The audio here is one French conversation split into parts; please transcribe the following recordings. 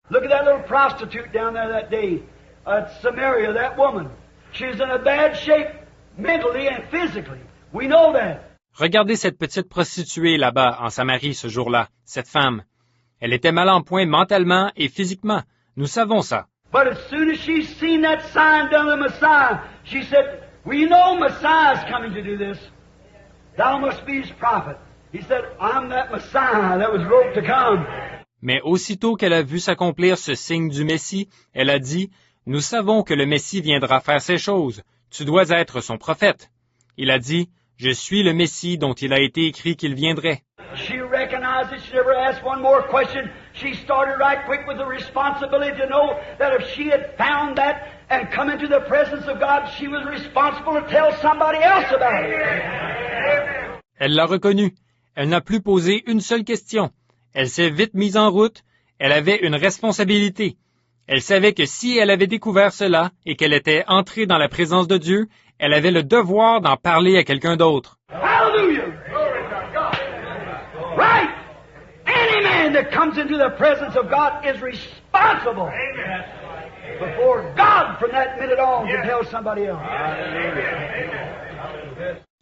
Look at that little prostitute down there that day at Samaria, that woman. She was in a bad shape mentally and physically. We know that. Regardez cette petite prostituée là-bas en Samarie ce jour-là, cette femme. Elle était mal en point mentalement et physiquement. Nous savons ça. But as soon as she seen that sign done of the Messiah, she said, "We know Messiah's coming to do this. Thou must be his prophet." He said, "I'm that Messiah that was wrote to come." Mais aussitôt qu'elle a vu s'accomplir ce signe du Messie, elle a dit, « Nous savons que le Messie viendra faire ces choses. Tu dois être son prophète. » Il a dit, « Je suis le Messie dont il a été écrit qu'il viendrait. » She recognized it. She never asked one more question. She started right quick with the responsibility to know that if she had found that and come into the presence of God, she was responsible to tell somebody else about it. Elle l'a reconnu. Elle n'a plus posé une seule question. Elle s'est vite mise en route. Elle avait une responsabilité. Elle savait que si elle avait découvert cela et qu'elle était entrée dans la présence de Dieu, elle avait le devoir d'en parler à quelqu'un d'autre. Hallelujah! Right! Any man that comes into the presence of God is responsible before God from that minute on to tell somebody else.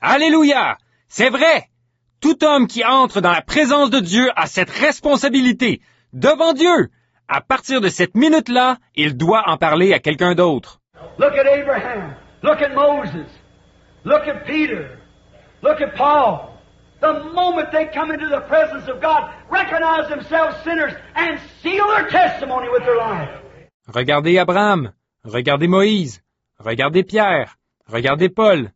Alléluia! C'est vrai! Tout homme qui entre dans la présence de Dieu a cette responsabilité devant Dieu. À partir de cette minute-là, il doit en parler à quelqu'un d'autre. Look at Abraham. Look at Moses. Look at Peter. Look at Paul. The moment they come into the presence of God, recognize themselves sinners and seal their testimony with their life. Regardez Abraham. Regardez Moïse. Regardez Pierre. Regardez Paul.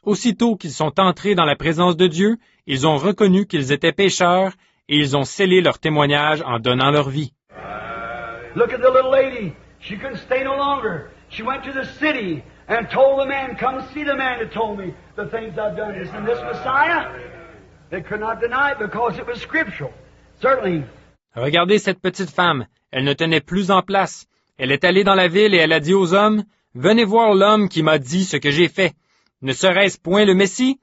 Aussitôt qu'ils sont entrés dans la présence de Dieu, ils ont reconnu qu'ils étaient pécheurs et ils ont scellé leur témoignage en donnant leur vie. Look at the little lady. She couldn't stay no longer. She went to the city and told the man, "Come see the man that told me the things I've done. Isn't this Messiah?" They could not deny it because it was scriptural. Certainly. Regardez cette petite femme. Elle ne tenait plus en place. Elle est allée dans la ville et elle a dit aux hommes, « Venez voir l'homme qui m'a dit ce que j'ai fait. Ne serait-ce point le Messie? »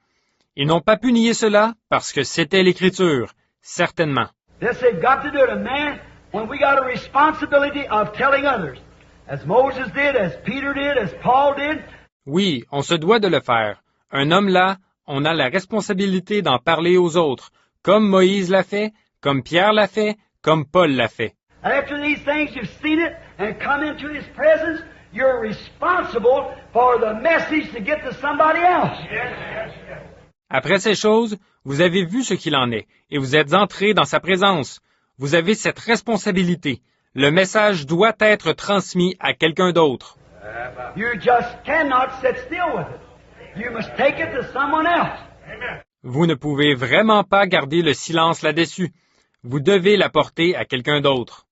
Ils n'ont pas pu nier cela parce que c'était l'Écriture, certainement. Yes, they've got to do it. And man, when we got a responsibility of telling others, as Moses did, as Peter did, as Paul did. Oui, on se doit de le faire. Un homme là, on a la responsabilité d'en parler aux autres, comme Moïse l'a fait, comme Pierre l'a fait, comme Paul l'a fait. After these things, you've seen it and come into His presence, you're responsible for the message to get to somebody else. Après ces choses, vous avez vu ce qu'il en est, et vous êtes entrés dans sa présence. Vous avez cette responsabilité. Le message doit être transmis à quelqu'un d'autre. You just cannot sit still with it. You must take it to someone else. Vous ne pouvez vraiment pas garder le silence là-dessus. Vous devez l'apporter à quelqu'un d'autre.